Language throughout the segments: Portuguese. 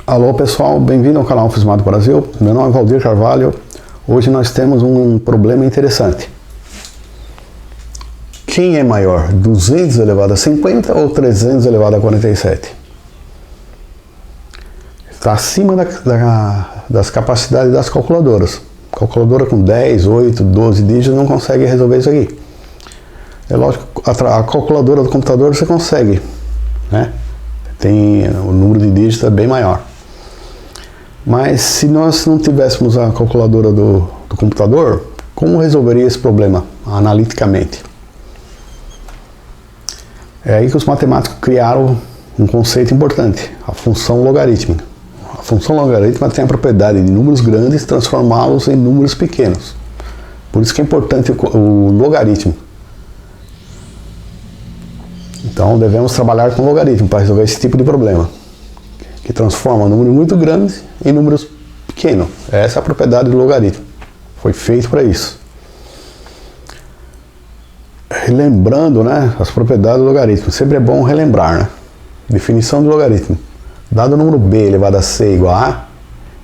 Alô pessoal, bem-vindo ao canal Fismado Brasil. Meu nome é Valdir Carvalho. Hoje nós temos um problema interessante. Quem é maior, 200 elevado a 50 ou 300 elevado a 47? Está acima das capacidades das calculadoras. Calculadora com 10, 8, 12 dígitos não consegue resolver isso aqui. É lógico, a calculadora do computador você consegue, né? O número de dígitos é bem maior. Mas se nós não tivéssemos a calculadora do computador, como resolveria esse problema analiticamente? É aí que os matemáticos criaram um conceito importante, a função logarítmica. A função logarítmica tem a propriedade de números grandes transformá-los em números pequenos. Por isso que é importante o logaritmo. Então devemos trabalhar com logaritmo para resolver esse tipo de problema, que transforma números muito grandes em números pequenos. Essa é a propriedade do logaritmo. Foi feito para isso. Relembrando, né, as propriedades do logaritmo. Sempre é bom relembrar, né? Definição do logaritmo. Dado o número b elevado a c igual a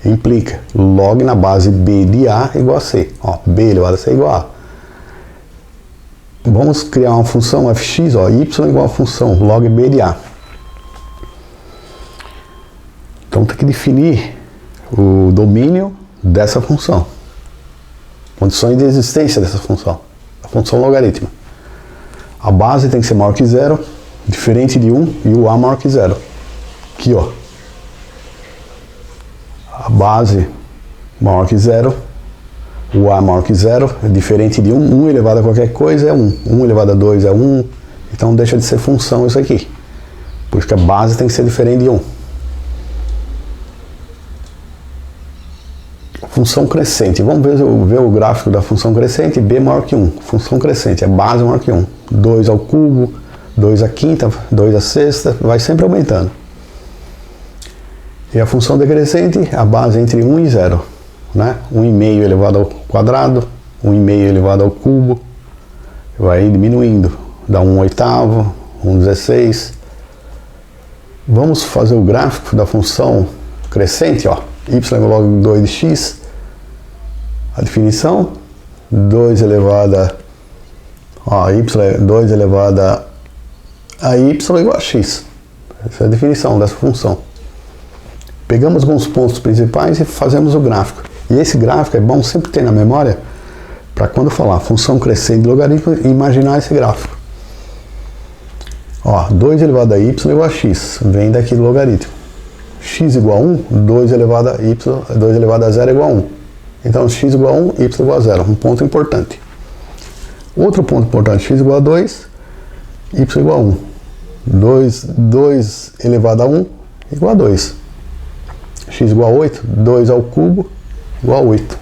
implica log na base b de a igual a c. Ó, b elevado a c igual a. Vamos criar uma função fx, ó, y igual a função log b de a. Então tem que definir o domínio dessa função. Condições de existência dessa função. A função logarítmica. A base tem que ser maior que zero, diferente de 1 e o a maior que zero. Aqui, ó. A base maior que zero, o a maior que zero, é diferente de 1. 1 elevado a qualquer coisa é 1. 1 elevado a 2 é 1. Então deixa de ser função isso aqui. Por isso que a base tem que ser diferente de 1. Função crescente. Vamos ver o gráfico da função crescente. B maior que 1. Função crescente. É base maior que 1. 2 ao cubo, 2 à quinta, 2 à sexta. Vai sempre aumentando. E a função decrescente, a base entre 1 e 0. Né? 1,5 elevado ao quadrado. 1,5 elevado ao cubo. Vai diminuindo. Dá 1/8, 1/16. Vamos fazer o gráfico da função crescente. Ó. Y log 2 de x. A definição, 2 elevado a y, 2 elevado a y igual a x. Essa é a definição dessa função. Pegamos alguns pontos principais e fazemos o gráfico. E esse gráfico é bom sempre ter na memória, para quando falar função crescente de logaritmo, imaginar esse gráfico. Ó, 2 elevado a y igual a x, vem daqui do logaritmo. X igual a 1, 2 elevado a y, 2 elevado a 0 é igual a 1. Então x igual a 1, y igual a 0. Um ponto importante. Outro ponto importante, x igual a 2, y igual a 1. 2 elevado a 1 igual a 2. X igual a 8, 2 ao cubo igual a 8.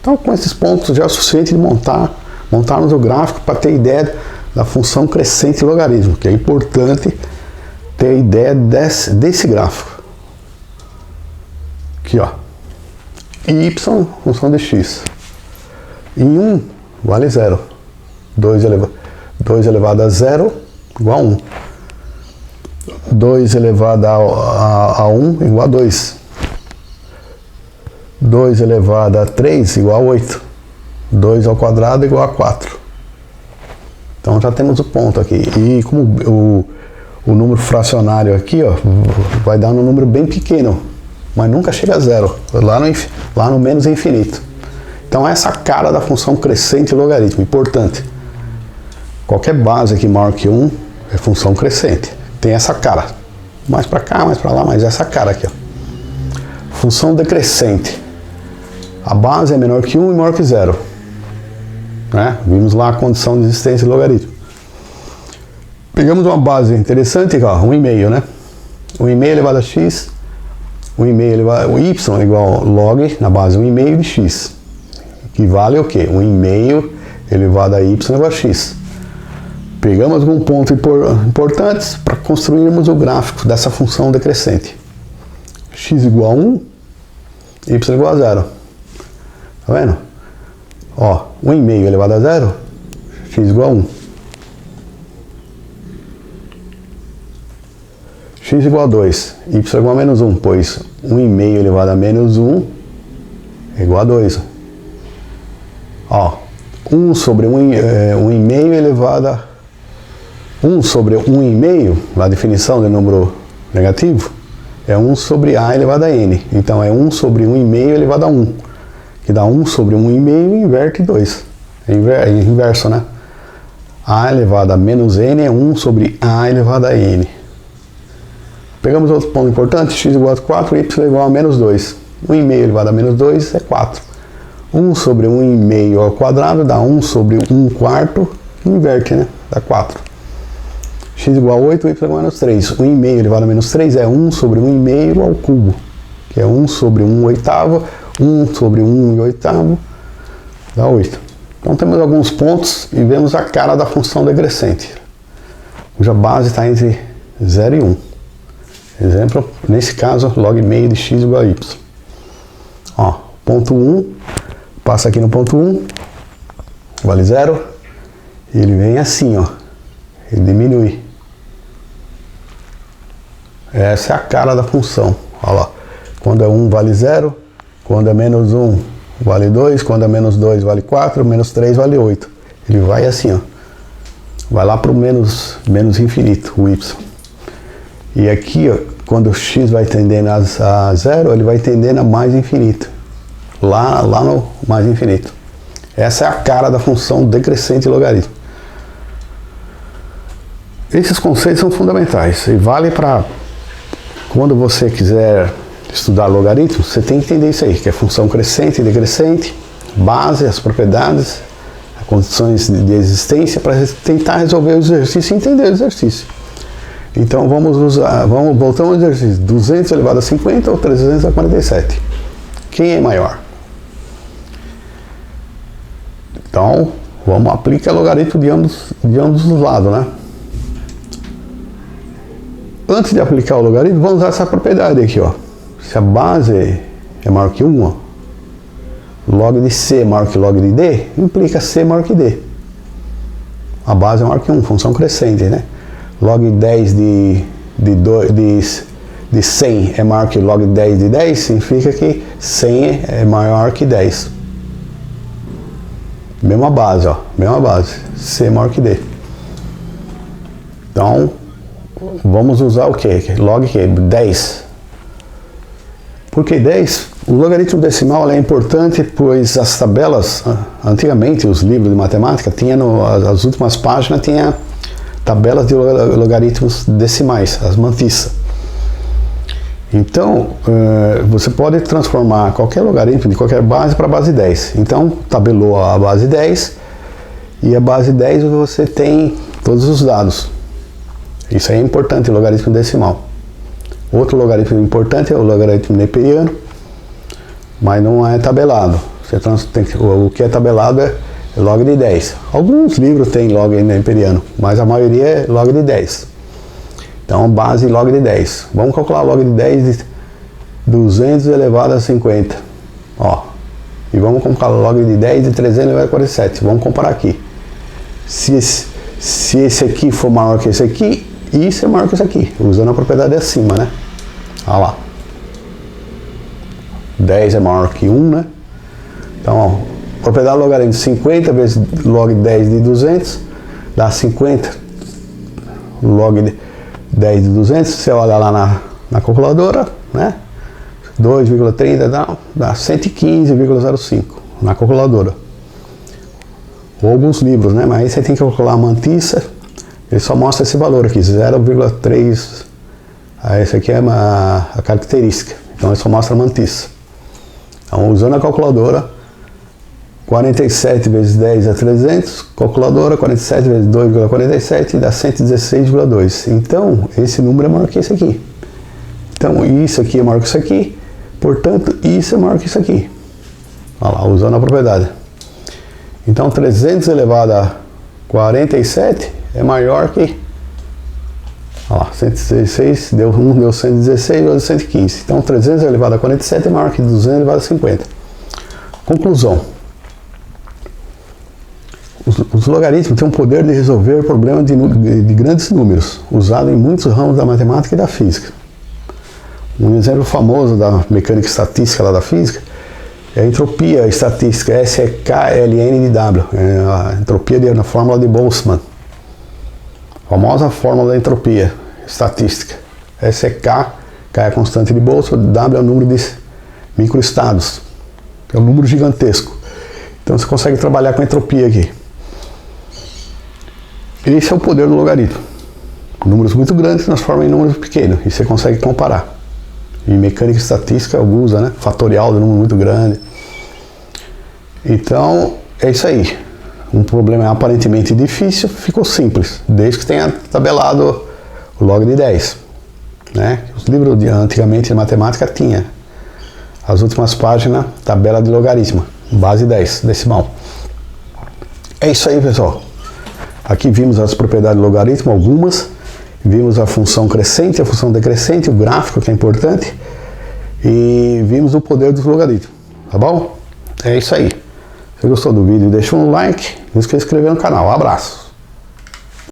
Então com esses pontos já é o suficiente de montarmos o gráfico para ter ideia da função crescente logaritmo, que é importante ter ideia desse gráfico. Aqui, ó. Y, função de x. Em 1, vale 0. 2 elevado a 0, igual a 1. 2 elevado a 1, igual a 2. 2 elevado a 3, igual a 8. 2 ao quadrado, igual a 4. Então já temos o ponto aqui. E como o número fracionário aqui, ó, vai dar um número bem pequeno. Mas nunca chega a zero, lá no menos é infinito. Então essa é a cara da função crescente logaritmo, importante. Qualquer base aqui maior que 1 é função crescente. Tem essa cara. Mais para cá, mais para lá, mas essa cara aqui. Ó. Função decrescente. A base é menor que 1 e maior que 0. Né? Vimos lá a condição de existência do logaritmo. Pegamos uma base interessante, ó, 1,5, né? 1,5 elevado a x. 1,5 elevado a y igual log na base 1,5 de x. Que vale o quê? 1,5 elevado a y igual a x. Pegamos alguns pontos importantes para construirmos o gráfico dessa função decrescente. X igual a 1, y igual a 0. Tá vendo? Ó, 1,5 elevado a 0, x igual a 1. x igual a 2, y igual a menos 1, pois 1,5 elevado a menos 1 é igual a 2. Ó, 1 sobre 1,5 elevado a 1 sobre 1,5, na definição de número negativo, é 1 sobre a elevado a n. Então é 1 sobre 1,5 elevado a 1, que dá 1 sobre 1,5 e inverte 2. É inverso, né? A elevado a menos n é 1 sobre a elevado a n. Pegamos outro ponto importante, x igual a 4, y igual a menos 2. 1,5 elevado a menos 2 é 4. 1 sobre 1,5 ao quadrado dá 1 sobre 1 quarto, inverte, né? Dá 4. X igual a 8, y igual a menos 3. 1,5 elevado a menos 3 é 1 sobre 1,5 ao cubo, que é 1 sobre 1 oitavo, 1 sobre 1 oitavo, dá 8. Então temos alguns pontos e vemos a cara da função decrescente, cuja base está entre 0 e 1. Exemplo, nesse caso, log meio de x igual a y. Ó, ponto 1, passa aqui no ponto 1, vale 0, e ele vem assim, ó, ele diminui. Essa é a cara da função. Olha lá, quando é 1 vale 0, quando é menos 1 vale 2, quando é menos 2 vale 4, menos 3 vale 8. Ele vai assim, ó, vai lá para o menos infinito, o y. E aqui, ó, quando o x vai tendendo a 0, ele vai tendendo a mais infinito. Lá no mais infinito. Essa é a cara da função decrescente logaritmo. Esses conceitos são fundamentais e vale para quando você quiser estudar logaritmo, você tem que entender isso aí, que é função crescente e decrescente, base, as propriedades, as condições de existência para tentar resolver o exercício e entender o exercício. Então voltamos ao exercício, 200 elevado a 50 ou 347. Quem é maior? Então, vamos aplicar logaritmo de ambos os lados, né? Antes de aplicar o logaritmo, vamos usar essa propriedade aqui, ó. Se a base é maior que 1, ó, log de C é maior que log de D, implica C maior que D. A base é maior que 1, função crescente, né? Log 10 de 100 é maior que log 10 de 10, significa que 100 é maior que 10. Mesma base, ó, mesma base, C é maior que D. Então, vamos usar o que? Log que? 10. Por que 10? O logaritmo decimal é importante, pois as tabelas, antigamente os livros de matemática, as últimas páginas tinha tabelas de logaritmos decimais, as mantiças. Então, você pode transformar qualquer logaritmo de qualquer base para a base 10. Então, tabelou a base 10 e a base 10 você tem todos os dados. Isso aí é importante, o logaritmo decimal. Outro logaritmo importante é o logaritmo neperiano, mas não é tabelado. O que é tabelado é log de 10. Alguns livros têm log neperiano, mas a maioria é log de 10. Então, base log de 10. Vamos calcular log de 10 de 200 elevado a 50. Ó, e vamos calcular log de 10 de 300 elevado a 47. Vamos comparar aqui. Se esse aqui for maior que esse aqui, isso é maior que isso aqui, usando a propriedade acima, né? Olha lá. 10 é maior que 1, né? Então, ó, propriedade logaritmo 50 vezes log 10 de 200 dá 50 log de 10 de 200. Você olha lá na calculadora, né? 2,30 dá 115,05 na calculadora. Ou alguns livros, né? Mas aí você tem que calcular a mantiça. Ele só mostra esse valor aqui, 0,3. Essa aqui é a característica. Então ele só mostra a mantiça. Então, usando a calculadora, 47 vezes 10 é 300, calculadora, 47 vezes 2,47 dá 116,2. Então, esse número é maior que esse aqui. Então, isso aqui é maior que isso aqui, portanto, isso é maior que isso aqui. Olha lá, usando a propriedade. Então, 300 elevado a 47 é maior que... Olha lá, 116, deu 1, deu 116, deu 115. Então, 300 elevado a 47 é maior que 200 elevado a 50. Conclusão. Os logaritmos têm o poder de resolver problemas de grandes números, usado em muitos ramos da matemática e da física. Um exemplo famoso da mecânica estatística lá da física é a entropia estatística, SEK-LN de W, a entropia na fórmula de Boltzmann. A famosa fórmula da entropia estatística. SEK, K é a constante de Boltzmann, W é o número de microestados, que é um número gigantesco. Então você consegue trabalhar com a entropia aqui. Esse é o poder do logaritmo. Números muito grandes se transformam em números pequenos e você consegue comparar. Em mecânica estatística usa, né? Fatorial de número muito grande. Então, é isso aí. Um problema aparentemente difícil ficou simples, desde que tenha tabelado o log de 10. Né? Os livros antigamente de matemática tinha. As últimas páginas, tabela de logaritmo, base 10, decimal. É isso aí, pessoal. Aqui vimos as propriedades do logaritmo, algumas. Vimos a função crescente, a função decrescente, o gráfico, que é importante. E vimos o poder dos logaritmos. Tá bom? É isso aí. Se gostou do vídeo, deixa um like, não esqueça de se inscrever no canal. Um abraço.